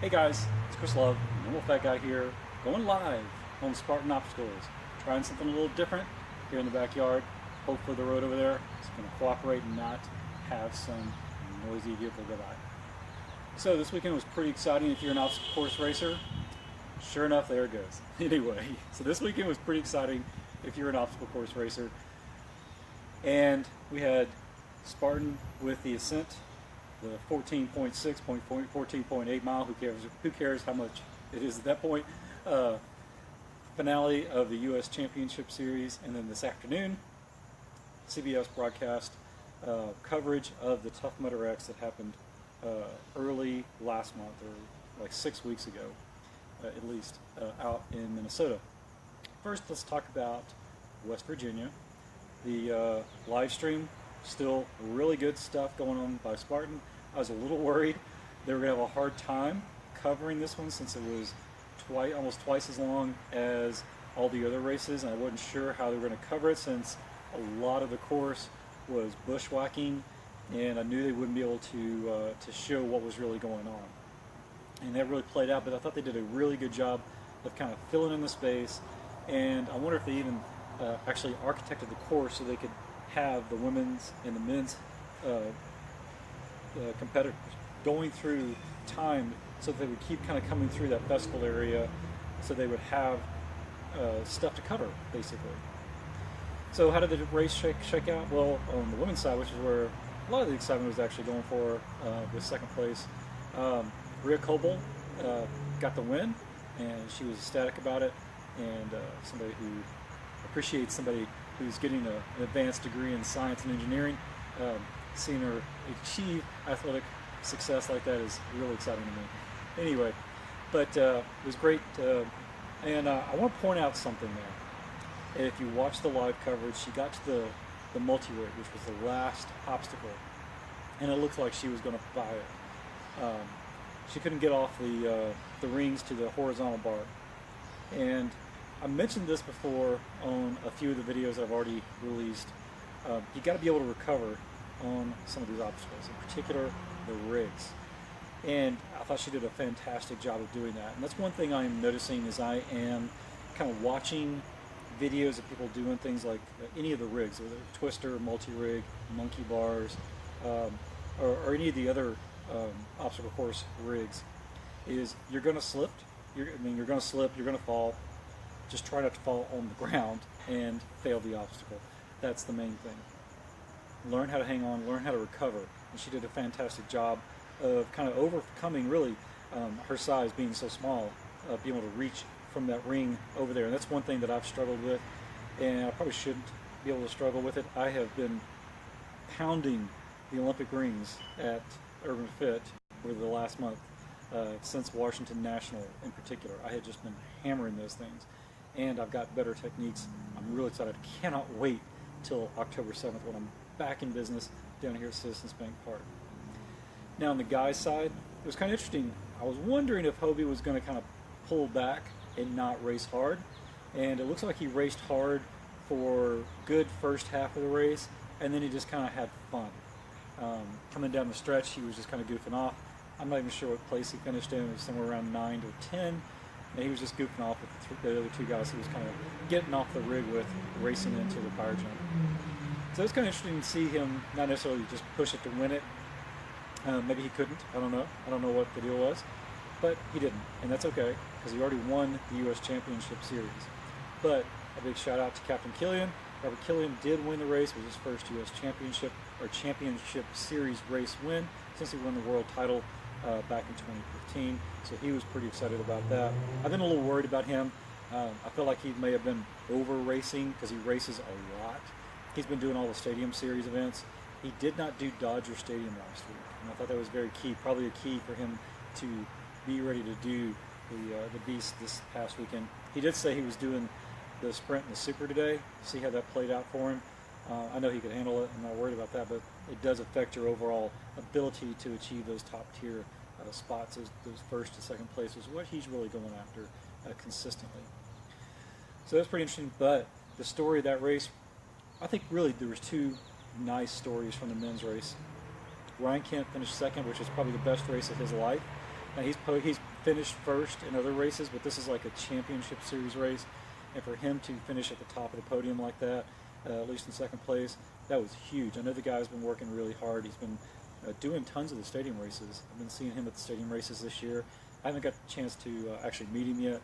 Hey guys, it's Chris Love, Normal Fat Guy here, going live on Spartan Obstacles. Trying something a little different here in the backyard. Hopefully the road over there is going to cooperate and not have some noisy vehicle go by. So this weekend was pretty exciting if you're an obstacle course racer. Sure enough, there it goes. Anyway, so this weekend was pretty exciting if you're an obstacle course racer. And we had Spartan with the ascent, the 14.6, 14.8 mile, who cares how much it is at that point, finale of the U.S. Championship Series, and then this afternoon, CBS broadcast coverage of the Tough Mudder X that happened early last month, or like 6 weeks ago, at least, out in Minnesota. First, let's talk about West Virginia. The live stream, still really good stuff going on by Spartan. I was a little worried they were going to have a hard time covering this one since it was almost twice as long as all the other races, and I wasn't sure how they were going to cover it since a lot of the course was bushwhacking, and I knew they wouldn't be able to show what was really going on. And that really played out, but I thought they did a really good job of kind of filling in the space, and I wonder if they even actually architected the course so they could have the women's and the men's competitors going through time so that they would keep kind of coming through that festival area so they would have stuff to cover, basically. So how did the race shake out? Well, on the women's side, which is where a lot of the excitement was actually going for with second place, Kobl got the win, and she was ecstatic about it, and somebody who appreciates somebody who's getting an advanced degree in science and engineering. Seeing her achieve athletic success like that is really exciting to me. Anyway, but it was great, and I want to point out something there. If you watch the live coverage, she got to the multi-rig, which was the last obstacle, and it looked like she was going to buy it. She couldn't get off the rings to the horizontal bar, and I mentioned this before on a few of the videos I've already released. You got to be able to recover on some of these obstacles, in particular the rigs. And I thought she did a fantastic job of doing that. And that's one thing I'm noticing as I am kind of watching videos of people doing things like any of the rigs, whether twister, multi-rig, monkey bars, or any of the other obstacle course rigs, is you're going to slip. You're going to slip, you're going to fall. Just try not to fall on the ground and fail the obstacle. That's the main thing. Learn how to hang on, learn how to recover. And she did a fantastic job of kind of overcoming, really, her size being so small, being able to reach from that ring over there. And that's one thing that I've struggled with, and I probably shouldn't be able to struggle with it. I have been pounding the Olympic rings at Urban Fit over the last month, since Washington National in particular. I had just been hammering those things, and I've got better techniques. I'm really excited. I cannot wait till October 7th when I'm back in business down here at Citizens Bank Park. Now on the guys' side, it was kind of interesting. I was wondering if Hobie was going to kind of pull back and not race hard, and it looks like he raced hard for good first half of the race, and then he just kind of had fun. Coming down the stretch, he was just kind of goofing off. I'm not even sure what place he finished in. It was somewhere around 9 to 10. And he was just goofing off with the other two guys he was kind of getting off the rig with, racing into the power jump. So it's kind of interesting to see him not necessarily just push it to win it. Maybe he couldn't. I don't know. I don't know what the deal was. But he didn't. And that's okay, because he already won the U.S. Championship Series. But a big shout out to Captain Killian. Robert Killian did win the race. It was his first U.S. Championship Series race win since he won the world title back in 2015, so he was pretty excited about that. I've been a little worried about him. I feel like he may have been over racing because he races a lot. He's been doing all the Stadium Series events. He did not do Dodger Stadium last week, and I thought that was very key, probably a key for him to be ready to do the Beast this past weekend. He did say he was doing the Sprint and the Super today. See how that played out for him. I know he could handle it. I'm not worried about that, but it does affect your overall ability to achieve those top tier spots, those first and second places, what he's really going after consistently. So that's pretty interesting. But the story of that race, I think really there was two nice stories from the men's race. Ryan Kent finished second, which is probably the best race of his life. Now he's finished first in other races, but this is like a championship series race, and for him to finish at the top of the podium like that, at least in second place, that was huge. I know the guy's been working really hard. He's been doing tons of the stadium races. I've been seeing him at the stadium races this year. I haven't got a chance to actually meet him yet,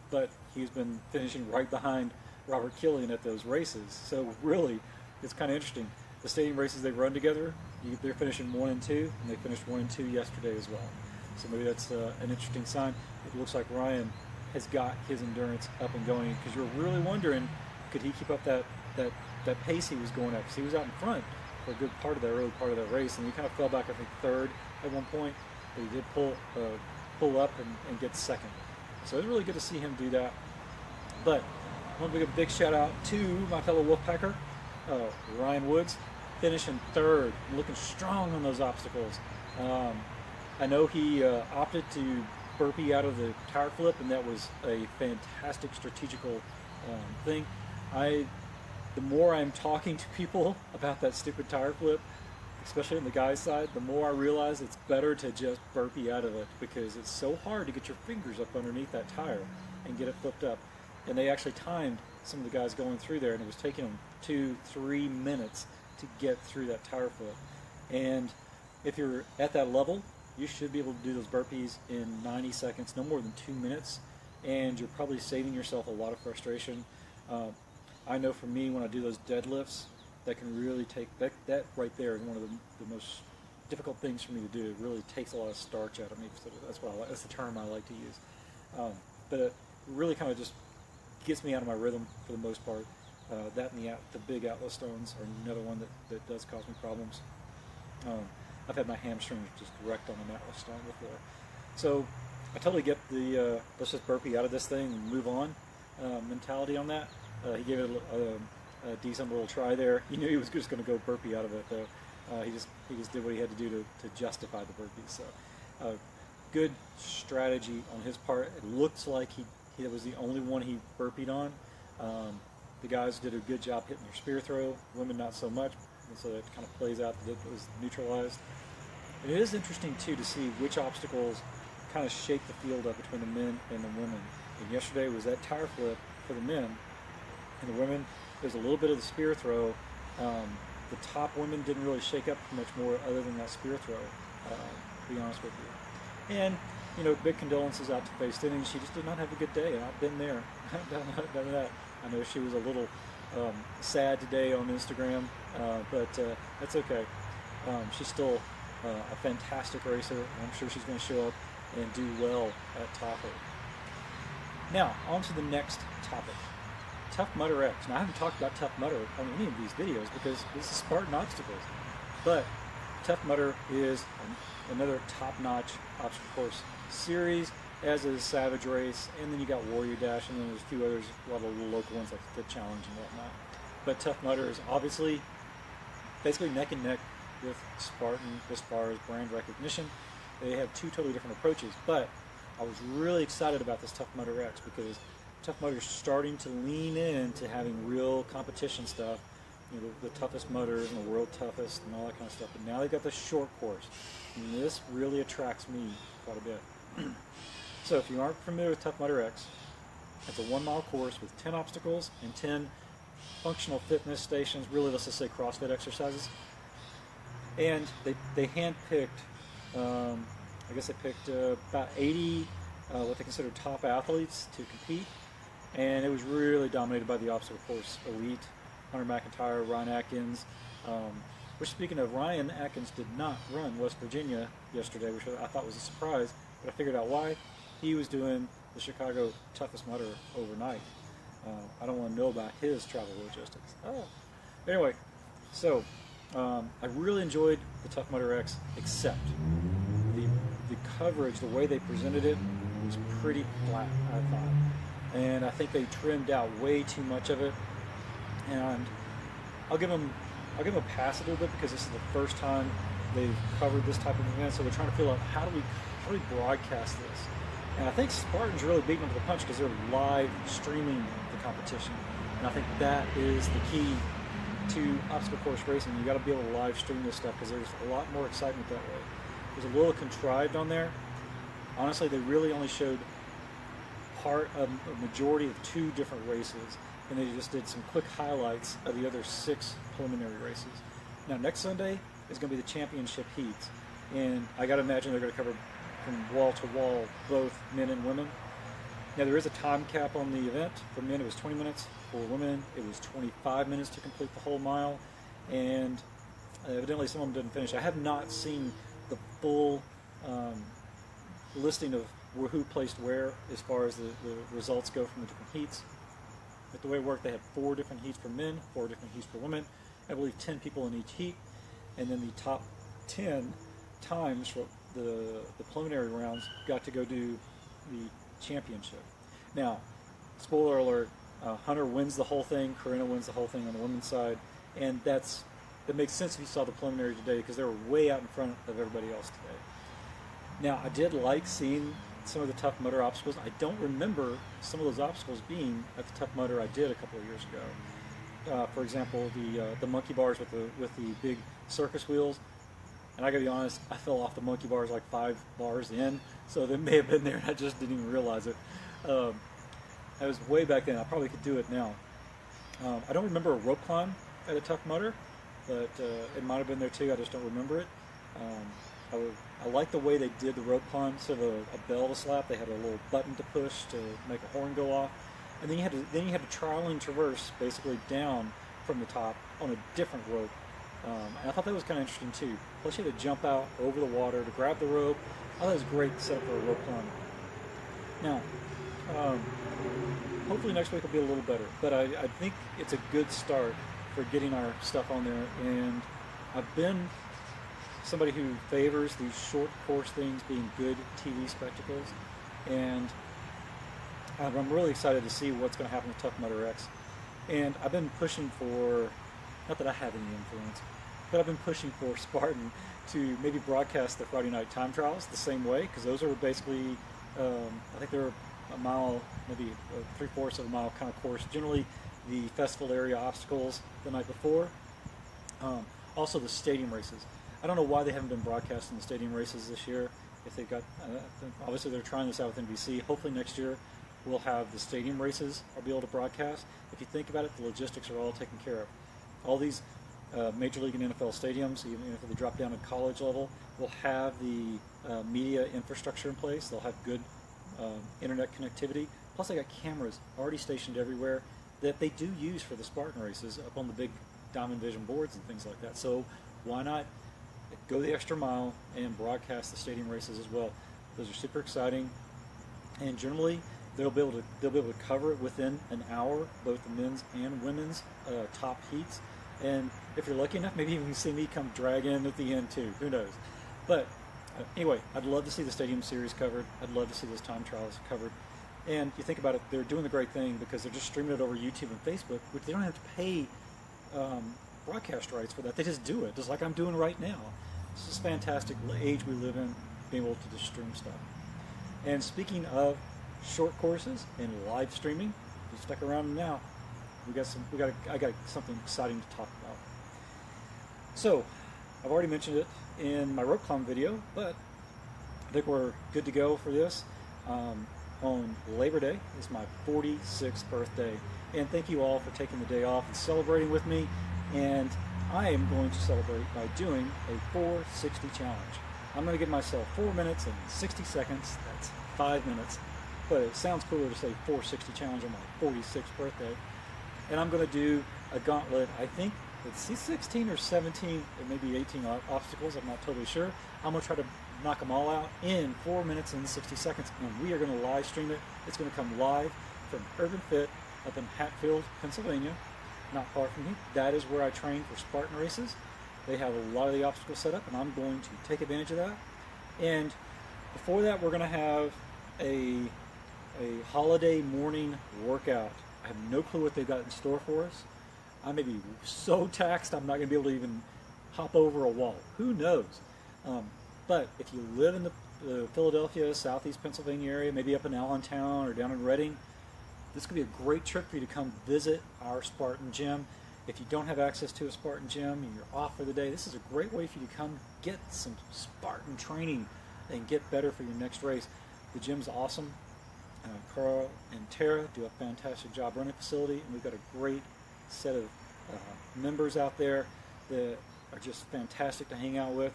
but he's been finishing right behind Robert Killian at those races. So really, it's kind of interesting. The stadium races they run together, they're finishing 1 and 2, and they finished 1 and 2 yesterday as well. So maybe that's an interesting sign. It looks like Ryan has got his endurance up and going, because you're really wondering, could he keep up that pace he was going at? Because he was out in front for a good part of that early part of that race, and he kind of fell back, I think, third at one point, but he did pull up and get second. So it's really good to see him do that. But I want to give a big shout out to my fellow Wolfpacker, Ryan Woods, finishing third and looking strong on those obstacles. I know he opted to burpee out of the tire flip, and that was a fantastic strategical thing. The more I'm talking to people about that stupid tire flip, especially on the guy's side, the more I realize it's better to just burpee out of it, because it's so hard to get your fingers up underneath that tire and get it flipped up. And they actually timed some of the guys going through there, and it was taking them 2-3 minutes to get through that tire flip. And if you're at that level, you should be able to do those burpees in 90 seconds, no more than 2 minutes, and you're probably saving yourself a lot of frustration. I know for me, when I do those deadlifts, that can really take, that right there is one of the most difficult things for me to do. It really takes a lot of starch out of me. So that's the term I like to use. But it really kind of just gets me out of my rhythm for the most part. That and the big Atlas stones are another one that does cause me problems. I've had my hamstrings just wrecked on an Atlas stone before. So I totally get the let's just burpee out of this thing and move on mentality on that. He gave it a decent little try there. He knew he was just going to go burpee out of it, though. He just did what he had to do to justify the burpees. So good strategy on his part. It looks like he was the only one he burpeed on. The guys did a good job hitting their spear throw. Women not so much, and so that kind of plays out that it was neutralized. And it is interesting too to see which obstacles kind of shake the field up between the men and the women. And yesterday was that tire flip for the men, and the women, there's a little bit of the spear throw. The top women didn't really shake up much more other than that spear throw, to be honest with you. And, you know, big condolences out to Faye Stinning. She just did not have a good day. I've been there. I've done that. I know she was a little sad today on Instagram, but that's okay. She's still a fantastic racer. I'm sure she's going to show up and do well at Tahoe. Now, on to the next topic. Tough Mudder X. Now, I haven't talked about Tough Mudder on any of these videos because this is Spartan Obstacles. But Tough Mudder is another top-notch obstacle course series, as is Savage Race, and then you got Warrior Dash, and then there's a few others, a lot of little local ones like the Challenge and whatnot. But Tough Mudder is obviously basically neck and neck with Spartan as far as brand recognition. They have two totally different approaches, but I was really excited about this Tough Mudder X because Tough Mudder is starting to lean into having real competition stuff, you know, the toughest mudders and the world toughest and all that kind of stuff. But now they've got the short course, and this really attracts me quite a bit. So if you aren't familiar with Tough Mudder X, it's a 1 mile course with 10 obstacles and 10 functional fitness stations, really let's just say CrossFit exercises. And they hand-picked, I guess they picked about 80 what they consider top athletes to compete. And it was really dominated by the obstacle course elite. Hunter McIntyre, Ryan Atkins. Which, speaking of, Ryan Atkins did not run West Virginia yesterday, which I thought was a surprise, but I figured out why. He was doing the Chicago Toughest Mudder overnight. I don't want to know about his travel logistics. Anyway, so I really enjoyed the Tough Mudder X, except the coverage, the way they presented it, was pretty flat, I thought. And I think they trimmed out way too much of it. And I'll give them a pass a little bit because this is the first time they've covered this type of event. So they're trying to figure out how do we broadcast this. And I think Spartan's really beating them to the punch because they're live streaming the competition. And I think that is the key to obstacle course racing. You got to be able to live stream this stuff because there's a lot more excitement that way. There's a little contrived on there, honestly, they really only showed a majority of 2 different races, and they just did some quick highlights of the other 6 preliminary races. Now, next Sunday is going to be the championship heats, and I got to imagine they're going to cover from wall to wall both men and women. Now, there is a time cap on the event. For men, it was 20 minutes. For women, it was 25 minutes to complete the whole mile, and evidently some of them didn't finish. I have not seen the full listing of who placed where as far as the results go from the different heats. But the way it worked, they had 4 different heats for men, 4 different heats for women. I believe 10 people in each heat, and then the top 10 times for the preliminary rounds got to go do the championship. Now, spoiler alert, Hunter wins the whole thing, Corinna wins the whole thing on the women's side, and that makes sense if you saw the preliminary today because they were way out in front of everybody else today. Now, I did like seeing some of the Tough Mudder obstacles. I don't remember some of those obstacles being at the Tough Mudder I did a couple of years ago. For example, the monkey bars with the big circus wheels. And I gotta be honest, I fell off the monkey bars like 5 bars in, so they may have been there and I just didn't even realize it. That was way back then. I probably could do it now. I don't remember a rope climb at a Tough Mudder, but it might have been there too. I just don't remember it. I like the way they did the rope climb. Instead of a bell to slap, they had a little button to push to make a horn go off, and then you had to trial and traverse basically down from the top on a different rope. And I thought that was kind of interesting too. Plus, you had to jump out over the water to grab the rope. I thought it was a great setup for a rope climb. Now, hopefully next week will be a little better, but I think it's a good start for getting our stuff on there. And I've been somebody who favors these short course things being good TV spectacles, and I'm really excited to see what's going to happen with Tough Mudder X. And I've been pushing for, not that I have any influence, but I've been pushing for Spartan to maybe broadcast the Friday night time trials the same way, because those are basically, I think they're a mile, maybe 3/4 of a mile kind of course. Generally, the festival area obstacles the night before. Also, the stadium races. I don't know why they haven't been broadcasting the stadium races this year. If they got, obviously they're trying this out with NBC. Hopefully next year we'll have the stadium races or be able to broadcast. If you think about it, the logistics are all taken care of. All these Major League and NFL stadiums, even if they drop down to college level, will have the media infrastructure in place. They'll have good internet connectivity. Plus, they got cameras already stationed everywhere that they do use for the Spartan races up on the big Diamond Vision boards and things like that. So why not go the extra mile and broadcast the stadium races as well? Those are super exciting, and generally they'll be able to cover it within an hour, both the men's and women's top heats. And if you're lucky enough, maybe you can see me come drag in at the end too. Who knows? But anyway, I'd love to see the stadium series covered. I'd love to see those time trials covered. And you think about it, they're doing the great thing because they're just streaming it over YouTube and Facebook, which they don't have to pay broadcast rights for that. They just do it, just like I'm doing right now. This is fantastic age we live in, being able to just stream stuff. And speaking of short courses and live streaming, if you stuck around now, I got something exciting to talk about. So, I've already mentioned it in my rope climb video, but I think we're good to go for this. On Labor Day is my 46th birthday, and thank you all for taking the day off and celebrating with me. And I am going to celebrate by doing a 460 challenge. I'm going to give myself 4 minutes and 60 seconds. That's 5 minutes, but it sounds cooler to say 460 challenge on my 46th birthday. And I'm going to do a gauntlet. I think it's 16 or 17, or maybe 18 obstacles. I'm not totally sure. I'm going to try to knock them all out in 4 minutes and 60 seconds, and we are going to live stream it. It's going to come live from Urban Fit up in Hatfield, Pennsylvania, not far from me. That is where I train for Spartan races. They have a lot of the obstacles set up, and I'm going to take advantage of that. And before that, we're going to have a holiday morning workout. I have no clue what they've got in store for us. I may be so taxed I'm not going to be able to even hop over a wall. Who knows? But if you live in the Philadelphia, Southeast Pennsylvania area, maybe up in Allentown or down in Reading, this could be a great trip for you to come visit our Spartan gym. If you don't have access to a Spartan gym and you're off for the day, this is a great way for you to come get some Spartan training and get better for your next race. The gym's awesome. Carl and Tara do a fantastic job running the facility, and we've got a great set of members out there that are just fantastic to hang out with,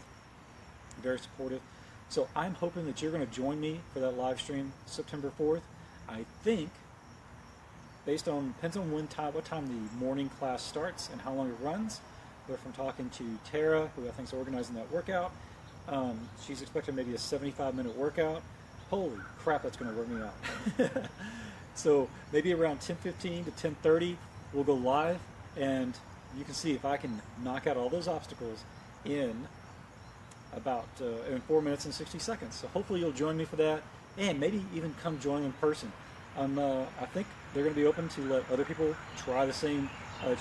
very supportive. So I'm hoping that you're going to join me for that live stream September 4th. I think, based on, depends on what time the morning class starts and how long it runs, but from talking to Tara, who I think is organizing that workout, she's expecting maybe a 75-minute workout. Holy crap, that's going to work me out. So maybe around 10:15 to 10:30, we'll go live, and you can see if I can knock out all those obstacles in about in 4 minutes and 60 seconds. So hopefully you'll join me for that, and maybe even come join in person. I think they're going to be open to let other people try the same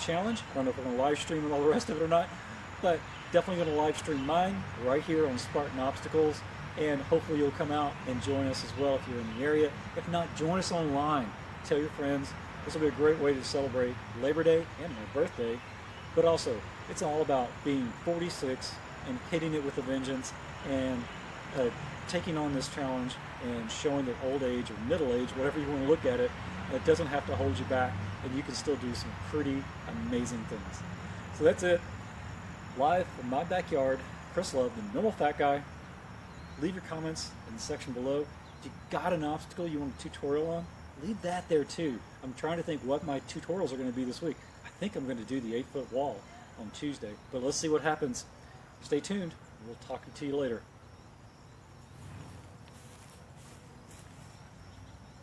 challenge. I don't know if we're going to live stream and all the rest of it or not, but definitely going to live stream mine right here on Spartan Obstacles, and hopefully you'll come out and join us as well if you're in the area. If not, join us online. Tell your friends. This will be a great way to celebrate Labor Day and my birthday, but also it's all about being 46 and hitting it with a vengeance, and taking on this challenge and showing that old age or middle age, whatever you want to look at it, it doesn't have to hold you back, and you can still do some pretty amazing things. So that's it. Live from my backyard, Chris Love, the Normal Fat Guy. Leave your comments in the section below. If you got an obstacle you want a tutorial on, leave that there too. I'm trying to think what my tutorials are going to be this week. I think I'm going to do the 8-foot wall on Tuesday, but let's see what happens. Stay tuned. We'll talk to you later.